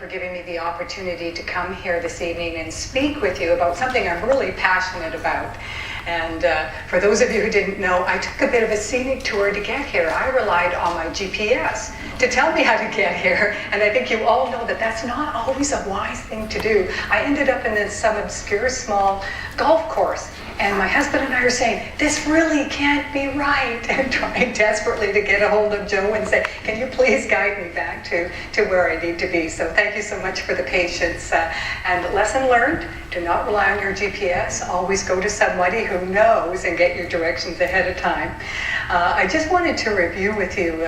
for giving me the opportunity to come here this evening and speak with you about something I'm really passionate about. And for those of you who didn't know, I took a bit of a scenic tour to get here. I relied on my GPS to tell me how to get here, and I think you all know that that's not always a wise thing to do. I ended up in some obscure small golf course, and my husband and I are saying, this really can't be right, and trying desperately to get a hold of Joe and say, can you please guide me back to where I need to be? So thank you so much for the patience. And lesson learned, do not rely on your GPS. Always go to somebody who knows and get your directions ahead of time. I just wanted to review with you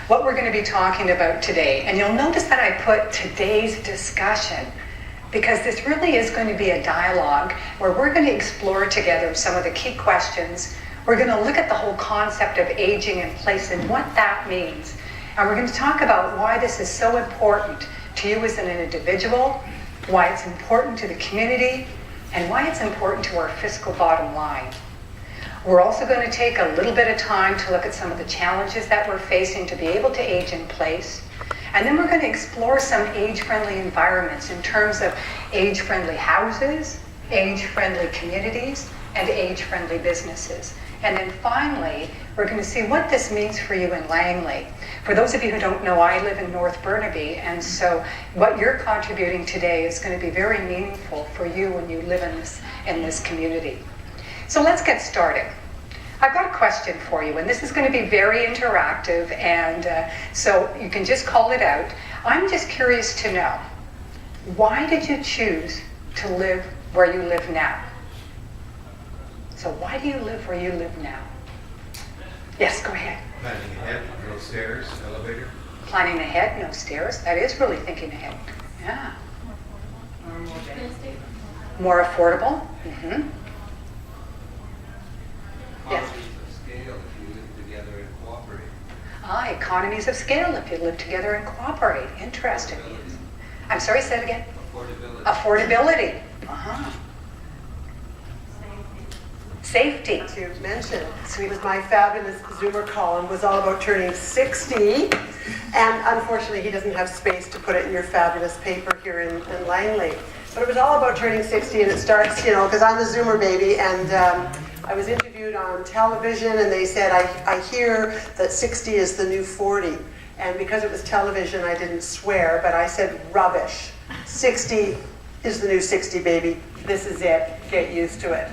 what we're going to be talking about today. And you'll notice that I put today's discussion, because this really is going to be a dialogue where we're going to explore together some of the key questions. We're going to look at the whole concept of aging in place and what that means. And we're going to talk about why this is so important to you as an individual, why it's important to the community, and why it's important to our fiscal bottom line. We're also going to take a little bit of time to look at some of the challenges that we're facing to be able to age in place. And then we're going to explore some age-friendly environments in terms of age-friendly houses, age-friendly communities, and age-friendly businesses. And then finally, we're going to see what this means for you in Langley. For those of you who don't know, I live in North Burnaby, and so what you're contributing today is going to be very meaningful for you when you live in this community. So let's get started. I've got a question for you, and this is going to be very interactive, and so you can just call it out. I'm just curious to know, why did you choose to live where you live now? So why do you live where you live now? Yes, go ahead. Planning ahead, no stairs, elevator. Planning ahead, no stairs. That is really thinking ahead. Yeah. More affordable. Mm-hmm. Yes. Economies of scale if you live together and cooperate. Economies of scale if you live together and cooperate. Interesting. I'm sorry, say it again. Affordability. Affordability. Uh-huh. Safety. As you mentioned, with my fabulous Zoomer column was all about turning 60, and unfortunately he doesn't have space to put it in your fabulous paper here in Langley. But it was all about turning 60, and it starts, because I'm a Zoomer baby, and I was interviewed on television, and they said, I hear that 60 is the new 40. And because it was television, I didn't swear, but I said, rubbish. 60 is the new 60, baby. This is it. Get used to it.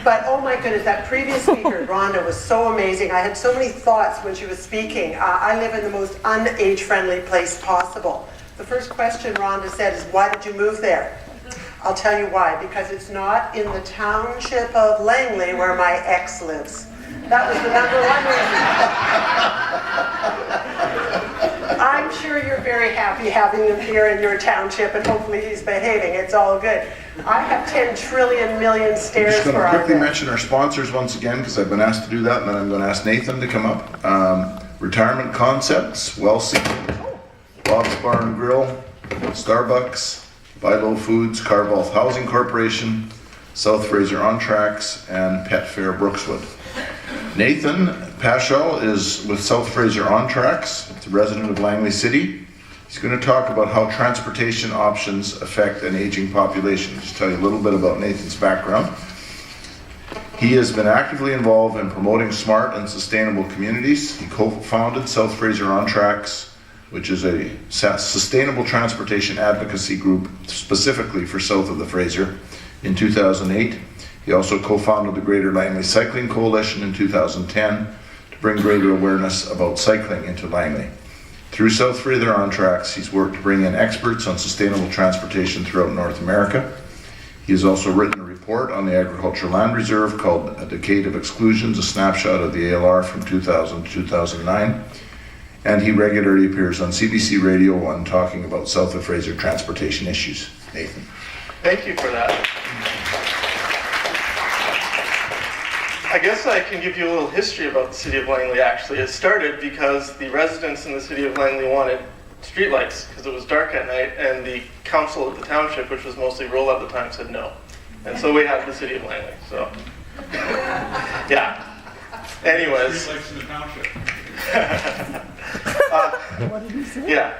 But oh my goodness, that previous speaker, Rhonda, was so amazing. I had so many thoughts when she was speaking. I live in the most un-age-friendly place possible. The first question Rhonda said is, why did you move there? I'll tell you why. Because it's not in the Township of Langley where my ex lives. That was the number one reason. I'm sure you're very happy having him here in your township, and hopefully he's behaving. It's all good. I have 10 trillion million stairs I'm just for going to our quickly event. mention our sponsors once again, because I've been asked to do that, and then I'm going to ask Nathan to come up. Retirement Concepts, Wellseeking, Bob's Bar and Grill, Starbucks, Buy Low Foods, Carvalth Housing Corporation, South Fraser On Tracks, and Pet Fair Brookswood. Nathan Pachal is with South Fraser On Tracks. He's a resident of Langley City. He's going to talk about how transportation options affect an aging population. Just tell you a little bit about Nathan's background. He has been actively involved in promoting smart and sustainable communities. He co-founded South Fraser On Tracks, which is a sustainable transportation advocacy group specifically for south of the Fraser, in 2008. He also co-founded the Greater Langley Cycling Coalition in 2010 to bring greater awareness about cycling into Langley. Through South Fraser On Tracks, he's worked to bring in experts on sustainable transportation throughout North America. He has also written a report on the Agricultural Land Reserve called A Decade of Exclusions, a snapshot of the ALR from 2000 to 2009. And he regularly appears on CBC Radio 1 talking about south of Fraser transportation issues. Nathan. Thank you for that. I guess I can give you a little history about the city of Langley, actually. It started because the residents in the city of Langley wanted streetlights because it was dark at night, and the council of the township, which was mostly rural at the time, said no. And so we have the city of Langley, so. Yeah. Anyways. Streetlights in the township. Yeah.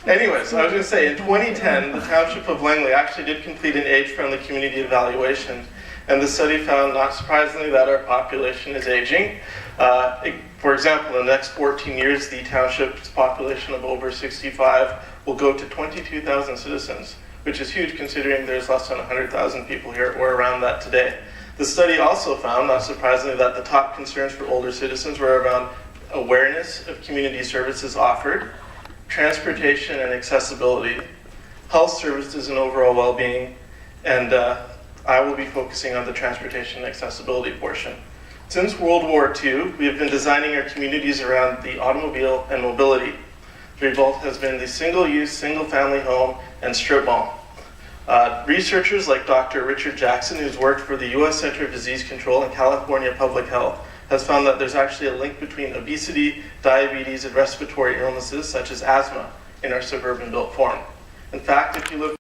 Anyways, I was going to say, in 2010, the Township of Langley actually did complete an age-friendly community evaluation, and the study found, not surprisingly, that our population is aging. For example, in the next 14 years, the township's population of over 65 will go to 22,000 citizens, which is huge considering there's less than 100,000 people here, or around that today. The study also found, not surprisingly, that the top concerns for older citizens were around awareness of community services offered, transportation and accessibility, health services and overall well-being, and I will be focusing on the transportation and accessibility portion. Since World War II, we have been designing our communities around the automobile and mobility. The result has been the single-use, single-family home and strip mall. Researchers like Dr. Richard Jackson, who's worked for the U.S. Center of Disease Control and California Public Health, has found that there's actually a link between obesity, diabetes, and respiratory illnesses such as asthma in our suburban built form. In fact, if you look